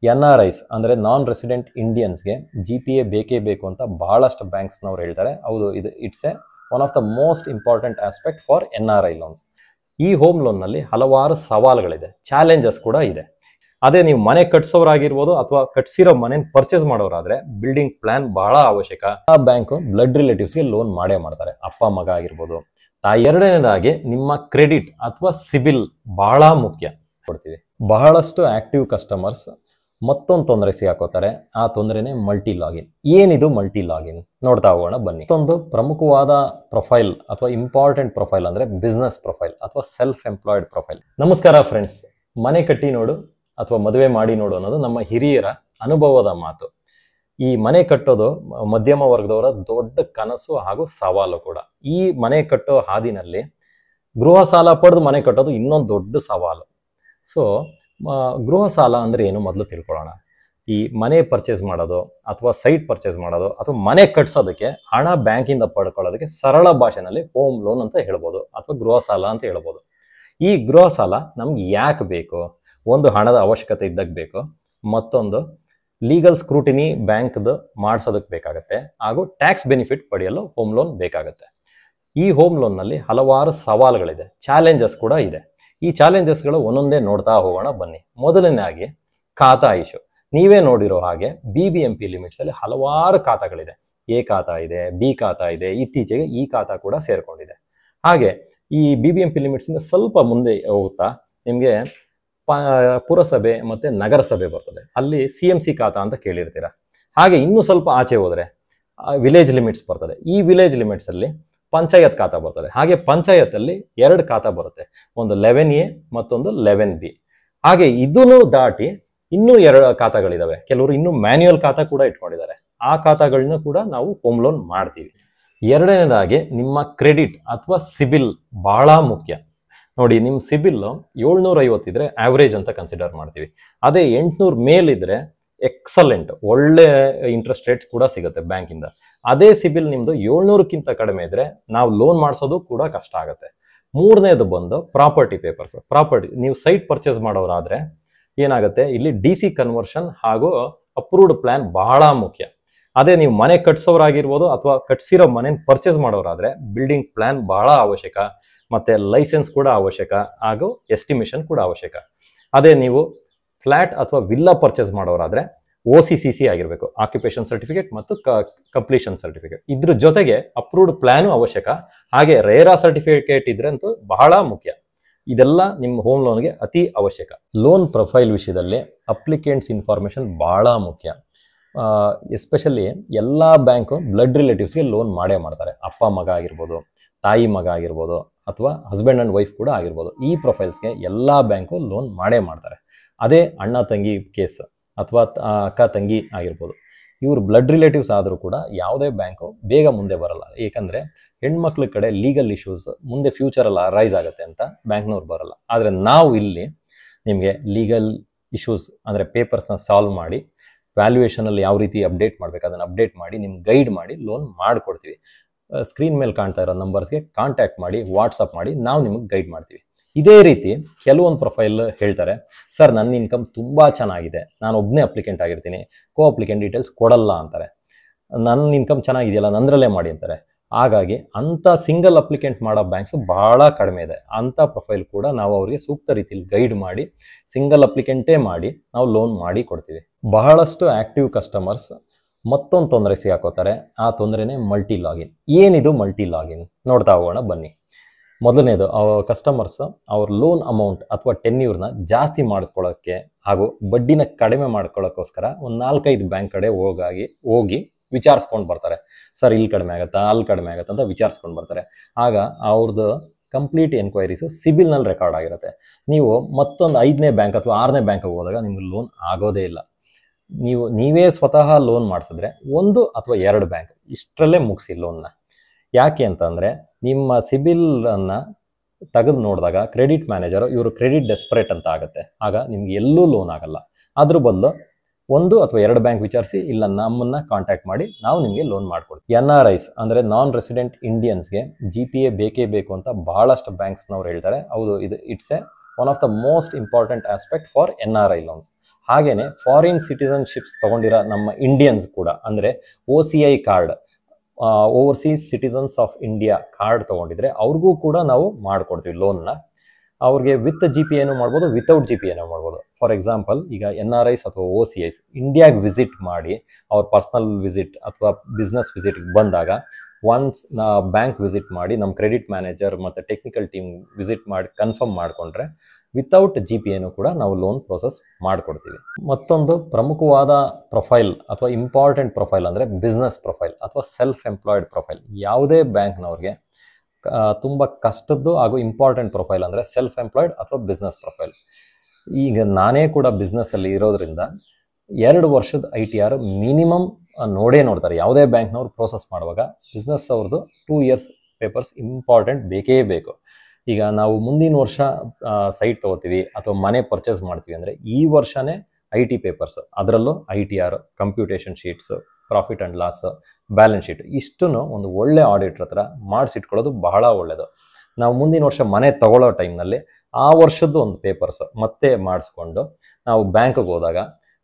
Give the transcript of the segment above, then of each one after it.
NRIs ಅಂದರೆ ನಾನ್ resident ಇಂಡಿಯನ್ಸ್ಗೆ GPA ಬೇಕೇ ಬೇಕು ಅಂತ ಬಹಳಷ್ಟು ಬ್ಯಾಂಕ್ಸ್ನವ್ರು ಹೇಳ್ತಾರೆ. ಹೌದು, ಇದು it's one of the most important aspect for NRI loans. ಈ ಹೋಮ್ ಲೋನ್ನಲ್ಲಿ ಹಲವಾರು ಸವಾಲುಗಳಿದೆ, ಚಾಲೆಂಜಸ್ ಕೂಡ ಇದೆ. ಅದೇ ನೀವು ಮನೆ ಕಟ್ಸೋರಾಗಿರ್ಬೋದು ಅಥವಾ ಕಟ್ಸಿರೋ ಮನೆ ಪರ್ಚೇಸ್ ಮಾಡೋರಾದ್ರೆ ಬಿಲ್ಡಿಂಗ್ ಪ್ಲಾನ್ ಬಹಳ ಅವಶ್ಯಕ. ಆ ಬ್ಯಾಂಕು ಬ್ಲಡ್ ರಿಲೇಟಿವ್ಸ್ಗೆ ಲೋನ್ ಮಾಡೇ ಮಾಡ್ತಾರೆ, ಅಪ್ಪ ಮಗ ಆಗಿರ್ಬೋದು, ತಾಯಿ. ಎರಡನೇದಾಗಿ ನಿಮ್ಮ ಕ್ರೆಡಿಟ್ ಅಥವಾ ಸಿಬಿಲ್ ಬಹಳ ಮುಖ್ಯ. ಕೊಡ್ತೀವಿ ಬಹಳಷ್ಟು ಆಕ್ಟಿವ್ ಕಸ್ಟಮರ್ಸ್ ಮತ್ತೊಂದು ತೊಂದರೆ ಸಿಗಾಕೋತಾರೆ. ಆ ತೊಂದರೆನೇ ಮಲ್ಟಿ ಲಾಗಿನ್. ಏನಿದು ಮಲ್ಟಿ ಲಾಗಿನ್ ನೋಡ್ತಾ ಹೋಗೋಣ ಬನ್ನಿ. ಮತ್ತೊಂದು ಪ್ರಮುಖವಾದ ಪ್ರೊಫೈಲ್ ಅಥವಾ ಇಂಪಾರ್ಟೆಂಟ್ ಪ್ರೊಫೈಲ್ ಅಂದ್ರೆ ಬಿಸ್ನೆಸ್ ಪ್ರೊಫೈಲ್ ಅಥವಾ ಸೆಲ್ಫ್ ಎಂಪ್ಲಾಯ್ಡ್ ಪ್ರೊಫೈಲ್. ನಮಸ್ಕಾರ ಫ್ರೆಂಡ್ಸ್, ಮನೆ ಕಟ್ಟಿ ನೋಡು ಅಥವಾ ಮದುವೆ ಮಾಡಿ ನೋಡು ಅನ್ನೋದು ನಮ್ಮ ಹಿರಿಯರ ಅನುಭವದ ಮಾತು. ಈ ಮನೆ ಕಟ್ಟೋದು ಮಧ್ಯಮ ವರ್ಗದವರ ದೊಡ್ಡ ಕನಸು ಹಾಗೂ ಸವಾಲು ಕೂಡ. ಈ ಮನೆ ಕಟ್ಟೋ ಹಾದಿನಲ್ಲಿ ಗೃಹ ಸಾಲ ಪಡೆದು ಮನೆ ಕಟ್ಟೋದು ಇನ್ನೊಂದು ದೊಡ್ಡ ಸವಾಲು. ಸೊ ಗೃಹ ಸಾಲ ಅಂದ್ರೆ ಏನು ಮೊದಲು ತಿಳ್ಕೊಳ್ಳೋಣ. ಈ ಮನೆ ಪರ್ಚೇಸ್ ಮಾಡೋದು ಅಥವಾ ಸೈಟ್ ಪರ್ಚೇಸ್ ಮಾಡೋದು ಅಥವಾ ಮನೆ ಕಟ್ಸೋದಕ್ಕೆ ಹಣ ಬ್ಯಾಂಕಿಂದ ಪಡ್ಕೊಳ್ಳೋದಕ್ಕೆ ಸರಳ ಭಾಷೆನಲ್ಲಿ ಹೋಮ್ ಲೋನ್ ಅಂತ ಹೇಳ್ಬೋದು ಅಥವಾ ಗೃಹ ಸಾಲ ಅಂತ ಹೇಳ್ಬೋದು. ಈ ಗೃಹ ಸಾಲ ನಮ್ಗೆ ಯಾಕೆ ಬೇಕು? ಒಂದು ಹಣದ ಅವಶ್ಯಕತೆ ಇದ್ದಾಗ ಬೇಕು, ಮತ್ತೊಂದು ಲೀಗಲ್ ಸ್ಕ್ರೂಟಿನಿ ಬ್ಯಾಂಕ್ದು ಮಾಡಿಸೋದಕ್ಕೆ ಬೇಕಾಗುತ್ತೆ, ಹಾಗೂ ಟ್ಯಾಕ್ಸ್ ಬೆನಿಫಿಟ್ ಪಡೆಯಲು ಹೋಮ್ ಲೋನ್ ಬೇಕಾಗುತ್ತೆ. ಈ ಹೋಮ್ ಲೋನ್ನಲ್ಲಿ ಹಲವಾರು ಸವಾಲುಗಳಿದೆ, ಚಾಲೆಂಜಸ್ ಕೂಡ ಇದೆ. ಈ ಚಾಲೆಂಜಸ್ಗಳು ಒಂದೊಂದೇ ನೋಡ್ತಾ ಹೋಗೋಣ ಬನ್ನಿ. ಮೊದಲನೇದಾಗಿ ಖಾತಾ ಇಶ್ಯೂ. ನೀವೇ ನೋಡಿರೋ ಹಾಗೆ BBMP ಲಿಮಿಟ್ಸ್ ಅಲ್ಲಿ ಹಲವಾರು ಖಾತಾಗಳಿದೆ. A ಖಾತಾ ಇದೆ, B ಖಾತಾ ಇದೆ, ಇತ್ತೀಚೆಗೆ ಈ ಖಾತಾ ಕೂಡ ಸೇರ್ಕೊಂಡಿದೆ. ಹಾಗೆ ಈ BBMP ಲಿಮಿಟ್ಸ್ ಇಂದ ಸ್ವಲ್ಪ ಮುಂದೆ ಹೋಗ್ತಾ ನಿಮ್ಗೆ ಪುರಸಭೆ ಮತ್ತೆ ನಗರಸಭೆ ಬರ್ತದೆ. ಅಲ್ಲಿ CMC ಖಾತಾ ಅಂತ ಕೇಳಿರ್ತೀರ. ಹಾಗೆ ಇನ್ನೂ ಸ್ವಲ್ಪ ಆಚೆ ಹೋದ್ರೆ ವಿಲೇಜ್ ಲಿಮಿಟ್ಸ್ ಬರ್ತದೆ. ಈ ವಿಲೇಜ್ ಲಿಮಿಟ್ಸ್ ಅಲ್ಲಿ ಪಂಚಾಯತ್ ಖಾತಾ ಬರ್ತದೆ. ಹಾಗೆ ಪಂಚಾಯತ್ ಅಲ್ಲಿ 2 ಖಾತಾ ಬರುತ್ತೆ, ಒಂದು 11A ಮತ್ತೊಂದು 11B. ಹಾಗೆ ಇದನ್ನು ದಾಟಿ ಇನ್ನೂ 2 ಖಾತಾಗಳಿದಾವೆ. ಕೆಲವರು ಇನ್ನೂ ಮ್ಯಾನ್ಯುಯಲ್ ಖಾತಾ ಕೂಡ ಇಟ್ಕೊಂಡಿದ್ದಾರೆ. ಆ ಖಾತಾಗಳನ್ನ ಕೂಡ ನಾವು ಹೋಮ್ ಲೋನ್ ಮಾಡ್ತೀವಿ. ಎರಡನೇದಾಗಿ ನಿಮ್ಮ ಕ್ರೆಡಿಟ್ ಅಥವಾ ಸಿಬಿಲ್ ಬಹಳ ಮುಖ್ಯ. ನೋಡಿ, ನಿಮ್ಮ ಸಿಬಿಲ್ 750 ಇದ್ರೆ ಆವರೇಜ್ ಅಂತ ಕನ್ಸಿಡರ್ ಮಾಡ್ತೀವಿ. ಅದೇ 800 ಮೇಲಿದ್ರೆ ಎಕ್ಸಲೆಂಟ್, ಒಳ್ಳೆ ಇಂಟ್ರೆಸ್ಟ್ ರೇಟ್ಸ್ ಕೂಡ ಸಿಗುತ್ತೆ ಬ್ಯಾಂಕಿಂದ. ಅದೇ ಸಿಬಿಲ್ ನಿಮ್ದು 700ಕ್ಕಿಂತ ಕಡಿಮೆ ಇದ್ರೆ ನಾವು ಲೋನ್ ಮಾಡಿಸೋದು ಕೂಡ ಕಷ್ಟ ಆಗುತ್ತೆ. ಮೂರನೇದು ಬಂದು ಪ್ರಾಪರ್ಟಿ ಪೇಪರ್ಸ್. ನೀವು ಸೈಟ್ ಪರ್ಚೇಸ್ ಮಾಡೋರಾದ್ರೆ ಏನಾಗುತ್ತೆ, ಇಲ್ಲಿ DC ಕನ್ವರ್ಷನ್ ಹಾಗೂ ಅಪ್ರೂವ್ಡ್ ಪ್ಲಾನ್ ಬಹಳ ಮುಖ್ಯ. ಅದೇ ನೀವು ಮನೆ ಕಟ್ಸೋರಾಗಿರ್ಬೋದು ಅಥವಾ ಕಟ್ಸಿರೋ ಮನೆ ಪರ್ಚೇಸ್ ಮಾಡೋರಾದ್ರೆ ಬಿಲ್ಡಿಂಗ್ ಪ್ಲಾನ್ ಬಹಳ ಅವಶ್ಯಕ, ಮತ್ತೆ ಲೈಸೆನ್ಸ್ ಕೂಡ ಅವಶ್ಯಕ, ಹಾಗೂ ಎಸ್ಟಿಮೇಷನ್ ಕೂಡ ಅವಶ್ಯಕ. ಅದೇ ನೀವು ಫ್ಲಾಟ್ ಅಥವಾ ವಿಲ್ಲಾ ಪರ್ಚೇಸ್ ಮಾಡೋರಾದ್ರೆ OCCC ಆಗಿರಬೇಕು, ಆಕ್ಯುಪೇಷನ್ ಸರ್ಟಿಫಿಕೇಟ್ ಮತ್ತು ಕಂಪ್ಲೀಷನ್ ಸರ್ಟಿಫಿಕೇಟ್. ಇದ್ರ ಜೊತೆಗೆ ಅಪ್ರೂವ್ಡ್ ಪ್ಲಾನು ಅವಶ್ಯಕ. ಹಾಗೆ ರೇರಾ ಸರ್ಟಿಫಿಕೇಟ್ ಇದ್ರಂತೂ ಬಹಳ ಮುಖ್ಯ. ಇದೆಲ್ಲ ನಿಮ್ಮ ಹೋಮ್ ಲೋನ್ಗೆ ಅತಿ ಅವಶ್ಯಕ. ಲೋನ್ ಪ್ರೊಫೈಲ್ ವಿಷಯದಲ್ಲಿ ಅಪ್ಲಿಕೆಂಟ್ಸ್ ಇನ್ಫಾರ್ಮೇಶನ್ ಬಹಳ ಮುಖ್ಯ. ಎಸ್ಪೆಷಲಿ ಎಲ್ಲ ಬ್ಯಾಂಕು ಬ್ಲಡ್ ರಿಲೇಟಿವ್ಸ್ಗೆ ಲೋನ್ ಮಾಡೇ ಮಾಡ್ತಾರೆ. ಅಪ್ಪ ಮಗ ಆಗಿರ್ಬೋದು, ತಾಯಿ ಮಗ ಆಗಿರ್ಬೋದು, ಅಥವಾ ಹಸ್ಬೆಂಡ್ ಅಂಡ್ ವೈಫ್ ಕೂಡ ಆಗಿರ್ಬೋದು. ಈ ಪ್ರೊಫೈಲ್ಸ್ಗೆ ಎಲ್ಲ ಬ್ಯಾಂಕು ಲೋನ್ ಮಾಡೇ ಮಾಡ್ತಾರೆ. ಅದೇ ಅಣ್ಣ ತಂಗಿ ಕೇಸ್ ಅಥವಾ ಅಕ್ಕ ತಂಗಿ ಆಗಿರ್ಬೋದು, ಇವರು ಬ್ಲಡ್ ರಿಲೇಟಿವ್ಸ್ ಆದರೂ ಕೂಡ ಯಾವುದೇ ಬ್ಯಾಂಕು ಬೇಗ ಮುಂದೆ ಬರಲ್ಲ. ಏಕೆಂದರೆ ಹೆಣ್ಮಕ್ಳ ಕಡೆ ಲೀಗಲ್ ಇಶ್ಯೂಸ್ ಮುಂದೆ ಫ್ಯೂಚರಲ್ಲಿ ಅರೈಸ್ ಆಗುತ್ತೆ ಅಂತ ಬ್ಯಾಂಕ್ನವ್ರು ಬರಲ್ಲ. ಆದರೆ ನಾವು ಇಲ್ಲಿ ನಿಮಗೆ ಲೀಗಲ್ ಇಶ್ಯೂಸ್ ಅಂದರೆ ಪೇಪರ್ಸ್ನ ಸಾಲ್ವ್ ಮಾಡಿ, ವ್ಯಾಲ್ಯೂಯೇಷನಲ್ಲಿ ಯಾವ ರೀತಿ ಅಪ್ಡೇಟ್ ಮಾಡಬೇಕು ಅದನ್ನು ಅಪ್ಡೇಟ್ ಮಾಡಿ, ನಿಮ್ಗೆ ಗೈಡ್ ಮಾಡಿ ಲೋನ್ ಮಾಡಿಕೊಡ್ತೀವಿ. ಸ್ಕ್ರೀನ್ ಮೇಲೆ ಕಾಣ್ತಾ ಇರೋ ನಂಬರ್ಸ್ಗೆ ಕಾಂಟ್ಯಾಕ್ಟ್ ಮಾಡಿ, ವಾಟ್ಸಪ್ ಮಾಡಿ, ನಾವು ನಿಮಗೆ ಗೈಡ್ ಮಾಡ್ತೀವಿ. ಇದೇ ರೀತಿ ಕೆಲವೊಂದು ಪ್ರೊಫೈಲ್ ಹೇಳ್ತಾರೆ, ಸರ್ ನನ್ನ ಇನ್ಕಮ್ ತುಂಬ ಚೆನ್ನಾಗಿದೆ, ನಾನು ಒಬ್ಬನೇ ಅಪ್ಲಿಕೆಂಟ್ ಆಗಿರ್ತೀನಿ, ಕೋ ಅಪ್ಲಿಕೆಂಟ್ ಡೀಟೇಲ್ಸ್ ಕೊಡಲ್ಲ ಅಂತಾರೆ. ನನ್ನ ಇನ್ಕಮ್ ಚೆನ್ನಾಗಿದೆಯಲ್ಲ ನಂದ್ರಲ್ಲೇ ಮಾಡಿ ಅಂತಾರೆ. ಹಾಗಾಗಿ ಅಂಥ ಸಿಂಗಲ್ ಅಪ್ಲಿಕೆಂಟ್ ಮಾಡೋ ಬ್ಯಾಂಕ್ಸ್ ಬಹಳ ಕಡಿಮೆ ಇದೆ. ಅಂಥ ಪ್ರೊಫೈಲ್ ಕೂಡ ನಾವು ಅವರಿಗೆ ಸೂಕ್ತ ರೀತಿಯಲ್ಲಿ ಗೈಡ್ ಮಾಡಿ ಸಿಂಗಲ್ ಅಪ್ಲಿಕೆಂಟೇ ಮಾಡಿ ನಾವು ಲೋನ್ ಮಾಡಿ ಕೊಡ್ತೀವಿ. ಬಹಳಷ್ಟು ಆಕ್ಟಿವ್ ಕಸ್ಟಮರ್ಸ್ ಮತ್ತೊಂದು ತೊಂದರೆ ಸಿಗಾಕೋತಾರೆ. ಆ ತೊಂದರೆನೇ ಮಲ್ಟಿ ಲಾಗಿನ್. ಏನಿದು ಮಲ್ಟಿ ಲಾಗಿನ್ ನೋಡ್ತಾ ಹೋಗೋಣ ಬನ್ನಿ. ಮೊದಲನೇದು, ಕಸ್ಟಮರ್ಸ್ ಅವ್ರ ಲೋನ್ ಅಮೌಂಟ್ ಅಥವಾ ಟೆನ್ಯೂರ್ನ ಜಾಸ್ತಿ ಮಾಡಿಸ್ಕೊಳ್ಳೋಕ್ಕೆ ಹಾಗೂ ಬಡ್ಡಿನ ಕಡಿಮೆ ಮಾಡ್ಕೊಳ್ಳೋಕ್ಕೋಸ್ಕರ ಒಂದು 4-5 ಬ್ಯಾಂಕ್ ಕಡೆ ಹೋಗಿ ವಿಚಾರಿಸ್ಕೊಂಡು ಬರ್ತಾರೆ. ಸರ್ ಇಲ್ಲಿ ಕಡಿಮೆ ಆಗುತ್ತಾ, ಅಲ್ಲಿ ಕಡಿಮೆ ಆಗುತ್ತಾ ಅಂತ ವಿಚಾರಿಸ್ಕೊಂಡು ಬರ್ತಾರೆ. ಆಗ ಅವ್ರದ್ದು ಕಂಪ್ಲೀಟ್ ಎನ್ಕ್ವೈರೀಸು ಸಿಬಿಲ್ನಲ್ಲಿ ರೆಕಾರ್ಡ್ ಆಗಿರುತ್ತೆ. ನೀವು ಮತ್ತೊಂದು 5ನೇ ಬ್ಯಾಂಕ್ ಅಥವಾ 6ನೇ ಬ್ಯಾಂಕಿಗೆ ಹೋದಾಗ ನಿಮ್ಗೆ ಲೋನ್ ಆಗೋದೇ ಇಲ್ಲ. ನೀವೇ ಸ್ವತಃ ಲೋನ್ ಮಾಡಿಸಿದ್ರೆ 1 ಅಥವಾ 2 ಬ್ಯಾಂಕ್ ಇಷ್ಟರಲ್ಲೇ ಮುಗಿಸಿ ಲೋನ್ನ. ಯಾಕೆ ಅಂತಂದರೆ ನಿಮ್ಮ ಸಿಬಿಲನ್ನು ತೆಗೆದು ನೋಡಿದಾಗ ಕ್ರೆಡಿಟ್ ಮ್ಯಾನೇಜರು ಇವರು ಕ್ರೆಡಿಟ್ ಡೆಸ್ಪರೇಟ್ ಅಂತ ಆಗುತ್ತೆ. ಆಗ ನಿಮ್ಗೆ ಎಲ್ಲೂ ಲೋನ್ ಆಗಲ್ಲ. ಅದ್ರ ಬದಲು 1 ಅಥವಾ 2 ಬ್ಯಾಂಕ್ ವಿಚಾರಿಸಿ, ಇಲ್ಲ ನಮ್ಮನ್ನ ಕಾಂಟ್ಯಾಕ್ಟ್ ಮಾಡಿ ನಾವು ನಿಮಗೆ ಲೋನ್ ಮಾಡ್ಕೊಡ್ತೀವಿ. NRIs ಅಂದರೆ ನಾನ್ ರೆಸಿಡೆಂಟ್ ಇಂಡಿಯನ್ಸ್ಗೆ GPA ಬೇಕೇ ಬೇಕು ಅಂತ ಬಹಳಷ್ಟು ಬ್ಯಾಂಕ್ಸ್ನವ್ರು ಹೇಳ್ತಾರೆ. ಹೌದು, ಇದು it's one of the most important aspect for NRI loans. ಹಾಗೇನೆ ಫಾರಿನ್ ಸಿಟಿಸನ್ಶಿಪ್ಸ್ ತಗೊಂಡಿರೋ ನಮ್ಮ ಇಂಡಿಯನ್ಸ್ ಕೂಡ, ಅಂದರೆ OCI card, overseas citizens of India card ತಗೊಂಡಿದ್ರೆ ಅವ್ರಿಗೂ ಕೂಡ ನಾವು ಮಾಡ್ಕೊಡ್ತೀವಿ ಲೋನ್ನ. ಅವ್ರಿಗೆ ವಿತ್ GPA ಮಾಡ್ಬೋದು, ವಿತೌಟ್ GPA ಮಾಡ್ಬೋದು. ಫಾರ್ ಎಕ್ಸಾಂಪಲ್, ಈಗ NRIs ಅಥವಾ OCIs ಇಂಡಿಯಾಗೆ ವಿಸಿಟ್ ಮಾಡಿ, ಅವ್ರ ಪರ್ಸನಲ್ ವಿಸಿಟ್ ಅಥವಾ ಬಿಸ್ನೆಸ್ ವಿಸಿಟ್ಗೆ ಬಂದಾಗ ಒನ್ಸ್ ಬ್ಯಾಂಕ್ ವಿಸಿಟ್ ಮಾಡಿ ನಮ್ಮ ಕ್ರೆಡಿಟ್ ಮ್ಯಾನೇಜರ್ ಮತ್ತು ಟೆಕ್ನಿಕಲ್ ಟೀಮ್ ವಿಸಿಟ್ ಮಾಡಿ ಕನ್ಫರ್ಮ್ ಮಾಡಿಕೊಂಡ್ರೆ ವಿತೌಟ್ GPA ಕೂಡ ನಾವು ಲೋನ್ ಪ್ರೋಸೆಸ್ ಮಾಡಿಕೊಡ್ತೀವಿ. ಮತ್ತೊಂದು ಪ್ರಮುಖವಾದ ಪ್ರೊಫೈಲ್ ಅಥವಾ ಇಂಪಾರ್ಟೆಂಟ್ ಪ್ರೊಫೈಲ್ ಅಂದರೆ ಬಿಸ್ನೆಸ್ ಪ್ರೊಫೈಲ್ ಅಥವಾ ಸೆಲ್ಫ್ ಎಂಪ್ಲಾಯ್ಡ್ ಪ್ರೊಫೈಲ್. ಯಾವುದೇ ಬ್ಯಾಂಕ್ನವ್ರಿಗೆ ತುಂಬ ಕಷ್ಟದ್ದು ಹಾಗೂ ಇಂಪಾರ್ಟೆಂಟ್ ಪ್ರೊಫೈಲ್ ಅಂದರೆ ಸೆಲ್ಫ್ ಎಂಪ್ಲಾಯ್ಡ್ ಅಥವಾ ಬಿಸ್ನೆಸ್ ಪ್ರೊಫೈಲ್. ಈಗ ನಾನೇ ಕೂಡ ಬಿಸ್ನೆಸ್ಸಲ್ಲಿ ಇರೋದ್ರಿಂದ 2 ವರ್ಷದ ITR ಮಿನಿಮಮ್ ನೋಡ್ತಾರೆ ಯಾವುದೇ ಬ್ಯಾಂಕ್ನವ್ರು ಪ್ರೋಸೆಸ್ ಮಾಡುವಾಗ. ಬಿಸ್ನೆಸ್ ಅವ್ರದ್ದು 2 years ಪೇಪರ್ಸ್ ಇಂಪಾರ್ಟೆಂಟ್ ಬೇಕೇ ಬೇಕು. ಈಗ ನಾವು ಮುಂದಿನ ವರ್ಷ ಸೈಟ್ ತೊಗೋತೀವಿ ಅಥವಾ ಮನೆ ಪರ್ಚೇಸ್ ಮಾಡ್ತೀವಿ ಅಂದರೆ ಈ ವರ್ಷನೇ IT ಪೇಪರ್ಸ್, ಅದರಲ್ಲೂ ITR, computation sheets, profit and loss, balance sheet, ಇಷ್ಟನ್ನು ಒಂದು ಒಳ್ಳೆ ಆಡಿಟ್ರ್ ಹತ್ರ ಮಾಡಿಸಿಟ್ಕೊಳ್ಳೋದು ಬಹಳ ಒಳ್ಳೆಯದು. ನಾವು ಮುಂದಿನ ವರ್ಷ ಮನೆ ತಗೊಳ್ಳೋ ಟೈಮ್ನಲ್ಲಿ ಆ ವರ್ಷದ್ದು ಒಂದು ಪೇಪರ್ಸ್ ಮತ್ತೆ ಮಾಡಿಸ್ಕೊಂಡು ನಾವು ಬ್ಯಾಂಕ್ಗೆ ಹೋದಾಗ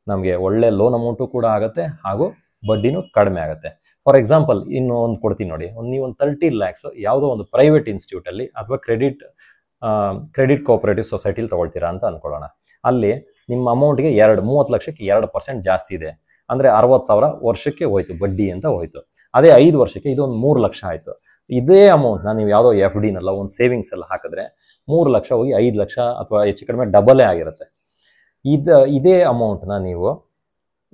ನಮಗೆ ಒಳ್ಳೆ ಲೋನ್ ಅಮೌಂಟು ಕೂಡ ಆಗುತ್ತೆ ಹಾಗೂ ಬಡ್ಡಿನೂ ಕಡಿಮೆ ಆಗುತ್ತೆ. ಫಾರ್ ಎಕ್ಸಾಂಪಲ್, ಇನ್ನು ಒಂದು ಕೊಡ್ತೀನಿ ನೋಡಿ, ನೀವೊಂದು 30 lakhs ಯಾವುದೋ ಒಂದು ಪ್ರೈವೇಟ್ ಇನ್ಸ್ಟಿಟ್ಯೂಟಲ್ಲಿ ಅಥವಾ ಕ್ರೆಡಿಟ್ ಕೋಆಪರೇಟಿವ್ ಸೊಸೈಟಿಲಿ ತೊಗೊಳ್ತೀರಾ ಅಂತ ಅಂದ್ಕೊಳ್ಳೋಣ. ಅಲ್ಲಿ ನಿಮ್ಮ ಅಮೌಂಟ್ಗೆ 30 ಲಕ್ಷಕ್ಕೆ 2% ಜಾಸ್ತಿ ಇದೆ, ಅಂದರೆ 60,000 ವರ್ಷಕ್ಕೆ ಹೋಯ್ತು, ಬಡ್ಡಿ ಅಂತ ಹೋಯ್ತು. ಅದೇ 5 ವರ್ಷಕ್ಕೆ ಇದೊಂದು 3 ಲಕ್ಷ ಆಯಿತು. ಇದೇ ಅಮೌಂಟ್ನ ನೀವು ಯಾವುದೋ FDನಲ್ಲ ಒಂದು ಸೇವಿಂಗ್ಸ್ ಎಲ್ಲ ಹಾಕಿದ್ರೆ 3 ಲಕ್ಷ ಹೋಗಿ 5 ಲಕ್ಷ ಅಥವಾ ಹೆಚ್ಚು ಕಡಿಮೆ ಡಬಲೇ ಆಗಿರುತ್ತೆ. ಇದೇ ಅಮೌಂಟ್ನ ನೀವು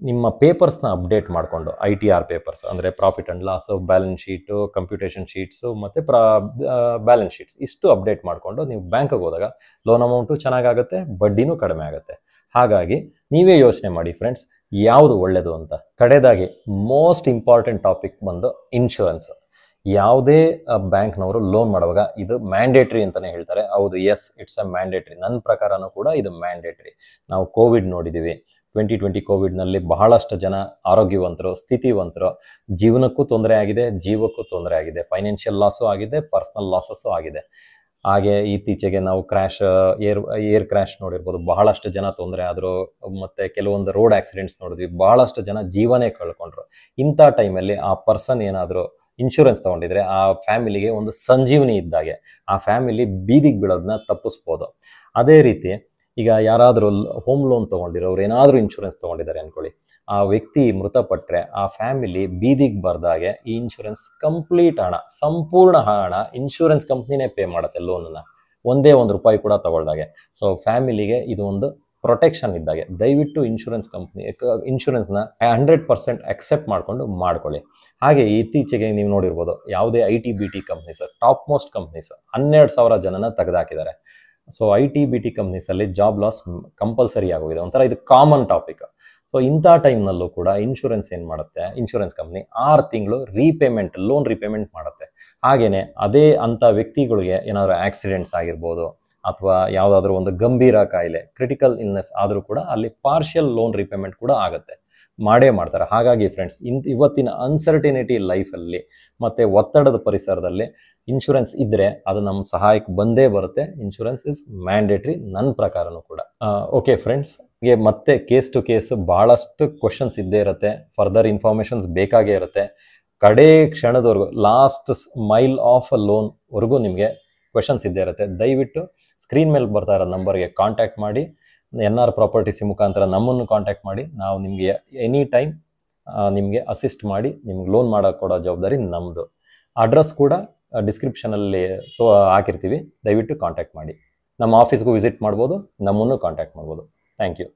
ನಿಮ್ಮ ಪೇಪರ್ಸ್ನ ಅಪ್ಡೇಟ್ ಮಾಡಿಕೊಂಡು ITR ಪೇಪರ್ಸ್ ಅಂದರೆ profit and loss, balance sheet, computation sheets ಮತ್ತು ಬ್ಯಾಲೆನ್ಸ್ ಶೀಟ್ಸ್ ಇಷ್ಟು ಅಪ್ಡೇಟ್ ಮಾಡಿಕೊಂಡು ನೀವು ಬ್ಯಾಂಕಿಗೆ ಹೋದಾಗ ಲೋನ್ ಅಮೌಂಟು ಚೆನ್ನಾಗಾಗುತ್ತೆ, ಬಡ್ಡಿನೂ ಕಡಿಮೆ ಆಗುತ್ತೆ. ಹಾಗಾಗಿ ನೀವೇ ಯೋಚನೆ ಮಾಡಿ ಫ್ರೆಂಡ್ಸ್, ಯಾವುದು ಒಳ್ಳೆಯದು ಅಂತ. ಕಡೆದಾಗಿ ಮೋಸ್ಟ್ ಇಂಪಾರ್ಟೆಂಟ್ ಟಾಪಿಕ್ ಬಂದು ಇನ್ಶೂರೆನ್ಸ್. ಯಾವುದೇ ಬ್ಯಾಂಕ್ನವರು ಲೋನ್ ಮಾಡುವಾಗ ಇದು ಮ್ಯಾಂಡೇಟ್ರಿ ಅಂತಲೇ ಹೇಳ್ತಾರೆ. ಹೌದು, ಎಸ್, ಇಟ್ಸ್ ಅ ಮ್ಯಾಂಡೇಟ್ರಿ. ನನ್ನ ಪ್ರಕಾರನೂ ಕೂಡ ಇದು ಮ್ಯಾಂಡೇಟ್ರಿ. ನಾವು ಕೋವಿಡ್ ನೋಡಿದ್ದೀವಿ. 2020 ಕೋವಿಡ್ನಲ್ಲಿ ಬಹಳಷ್ಟು ಜನ ಆರೋಗ್ಯವಂತರು, ಸ್ಥಿತಿವಂತರು, ಜೀವನಕ್ಕೂ ತೊಂದರೆ ಆಗಿದೆ, ಜೀವಕ್ಕೂ ತೊಂದರೆ ಆಗಿದೆ, ಫೈನಾನ್ಷಿಯಲ್ ಲಾಸು ಆಗಿದೆ, ಪರ್ಸ್ನಲ್ ಲಾಸಸ್ಸು ಆಗಿದೆ. ಹಾಗೆ ಇತ್ತೀಚೆಗೆ ನಾವು ಏರ್ ಕ್ರ್ಯಾಶ್ ನೋಡಿರ್ಬೋದು, ಬಹಳಷ್ಟು ಜನ ತೊಂದರೆ ಆದರು. ಮತ್ತು ಕೆಲವೊಂದು ರೋಡ್ ಆಕ್ಸಿಡೆಂಟ್ಸ್ ನೋಡಿದ್ವಿ, ಬಹಳಷ್ಟು ಜನ ಜೀವನೇ ಕಳ್ಕೊಂಡ್ರು. ಇಂಥ ಟೈಮಲ್ಲಿ ಆ ಪರ್ಸನ್ ಏನಾದರೂ ಇನ್ಶೂರೆನ್ಸ್ ತೊಗೊಂಡಿದ್ರೆ ಆ ಫ್ಯಾಮಿಲಿಗೆ ಒಂದು ಸಂಜೀವನಿ ಇದ್ದಾಗೆ, ಆ ಫ್ಯಾಮಿಲಿ ಬೀದಿಗೆ ಬೀಳೋದನ್ನ ತಪ್ಪಿಸ್ಬೋದು. ಅದೇ ರೀತಿ ಈಗ ಯಾರಾದರೂ ಹೋಮ್ ಲೋನ್ ತೊಗೊಂಡಿರೋರು ಏನಾದರೂ ಇನ್ಶೂರೆನ್ಸ್ ತೊಗೊಂಡಿದ್ದಾರೆ ಅಂದ್ಕೊಳ್ಳಿ, ಆ ವ್ಯಕ್ತಿ ಮೃತಪಟ್ಟರೆ ಆ ಫ್ಯಾಮಿಲಿ ಬೀದಿಗೆ ಬರ್ದಾಗೆ ಈ ಇನ್ಶೂರೆನ್ಸ್ ಕಂಪ್ಲೀಟ್ ಹಣ, ಸಂಪೂರ್ಣ ಹಣ ಇನ್ಶೂರೆನ್ಸ್ ಕಂಪ್ನಿನೇ ಪೇ ಮಾಡುತ್ತೆ ಲೋನನ್ನು, ಒಂದೇ ಒಂದು ರೂಪಾಯಿ ಕೂಡ ತಗೊಳ್ದಾಗೆ. ಸೊ ಫ್ಯಾಮಿಲಿಗೆ ಇದು ಒಂದು ಪ್ರೊಟೆಕ್ಷನ್ ಇದ್ದಾಗೆ. ದಯವಿಟ್ಟು ಇನ್ಶೂರೆನ್ಸ್ನ 100% ಅಕ್ಸೆಪ್ಟ್ ಮಾಡ್ಕೊಳ್ಳಿ. ಹಾಗೆ ಇತ್ತೀಚೆಗೆ ನೀವು ನೋಡಿರ್ಬೋದು, ಯಾವುದೇ IT-BT companies, top most companies 12,000 ಜನನ ತೆಗೆದಾಕಿದ್ದಾರೆ. ಸೊ IT-BT ಕಂಪ್ನೀಸಲ್ಲಿ ಜಾಬ್ ಲಾಸ್ ಕಂಪಲ್ಸರಿ ಆಗೋಗಿದೆ, ಒಂಥರ ಇದು ಕಾಮನ್ ಟಾಪಿಕ್. ಸೊ ಇಂಥ ಟೈಮ್ನಲ್ಲೂ ಕೂಡ ಇನ್ಶೂರೆನ್ಸ್ ಏನು ಮಾಡುತ್ತೆ, ಇನ್ಶೂರೆನ್ಸ್ ಕಂಪ್ನಿ 6 ತಿಂಗಳು ಲೋನ್ ರೀಪೇಮೆಂಟ್ ಮಾಡುತ್ತೆ. ಹಾಗೆಯೇ ಅದೇ ಅಂಥ ವ್ಯಕ್ತಿಗಳಿಗೆ ಏನಾದರೂ ಆಕ್ಸಿಡೆಂಟ್ಸ್ ಆಗಿರ್ಬೋದು ಅಥವಾ ಯಾವುದಾದ್ರೂ ಒಂದು ಗಂಭೀರ ಕಾಯಿಲೆ, ಕ್ರಿಟಿಕಲ್ ಇಲ್ನೆಸ್ ಆದರೂ ಕೂಡ ಅಲ್ಲಿ ಪಾರ್ಷಿಯಲ್ ಲೋನ್ ರೀಪೇಮೆಂಟ್ ಕೂಡ ಆಗುತ್ತೆ, ಮಾಡೇ ಮಾಡ್ತಾರೆ. ಹಾಗಾಗಿ ಫ್ರೆಂಡ್ಸ್, ಇವತ್ತಿನ ಅನ್ಸರ್ಟಿನಿಟಿ ಲೈಫಲ್ಲಿ ಮತ್ತು ಒತ್ತಡದ ಪರಿಸರದಲ್ಲಿ ಇನ್ಶೂರೆನ್ಸ್ ಇದ್ದರೆ ಅದು ನಮ್ಮ ಸಹಾಯಕ್ಕೆ ಬಂದೇ ಬರುತ್ತೆ. ಇನ್ಶೂರೆನ್ಸ್ ಇಸ್ ಮ್ಯಾಂಡೇಟ್ರಿ ನನ್ನ ಪ್ರಕಾರನೂ ಕೂಡ. ಓಕೆ ಫ್ರೆಂಡ್ಸ್, ಹೀಗೆ ಮತ್ತೆ ಕೇಸ್ ಟು ಕೇಸ್ ಭಾಳಷ್ಟು ಕ್ವಶನ್ಸ್ ಇದ್ದೇ ಇರುತ್ತೆ, ಫರ್ದರ್ ಇನ್ಫಾರ್ಮೇಷನ್ಸ್ ಬೇಕಾಗೇ ಇರುತ್ತೆ. ಕಡೇ ಕ್ಷಣದವರೆಗೂ, ಲಾಸ್ಟ್ ಮೈಲ್ ಆಫ್ ಅ ಲೋನ್ವರೆಗೂ ನಿಮಗೆ ಕ್ವಶನ್ಸ್ ಇದ್ದೇ ಇರುತ್ತೆ. ದಯವಿಟ್ಟು ಸ್ಕ್ರೀನ್ ಮೇಲೆ ಬರ್ತಾ ಇರೋ ನಂಬರ್ಗೆ ಕಾಂಟ್ಯಾಕ್ಟ್ ಮಾಡಿ, NR ಪ್ರಾಪರ್ಟೀಸ್ ಮುಖಾಂತರ ನಮ್ಮನ್ನು ಕಾಂಟ್ಯಾಕ್ಟ್ ಮಾಡಿ. ನಾವು ನಿಮಗೆ ಎನಿ ಟೈಮ್ ನಿಮಗೆ ಅಸಿಸ್ಟ್ ಮಾಡಿ ನಿಮ್ಗೆ ಲೋನ್ ಕೊಡೋ ಜವಾಬ್ದಾರಿ ನಮ್ಮದು. ಅಡ್ರೆಸ್ ಕೂಡ ಡಿಸ್ಕ್ರಿಪ್ಷನಲ್ಲಿ ಹಾಕಿರ್ತೀವಿ, ದಯವಿಟ್ಟು ಕಾಂಟ್ಯಾಕ್ಟ್ ಮಾಡಿ. ನಮ್ಮ ಆಫೀಸ್ಗೂ ವಿಸಿಟ್ ಮಾಡ್ಬೋದು, ನಮ್ಮನ್ನು ಕಾಂಟ್ಯಾಕ್ಟ್ ಮಾಡ್ಬೋದು. Thank you.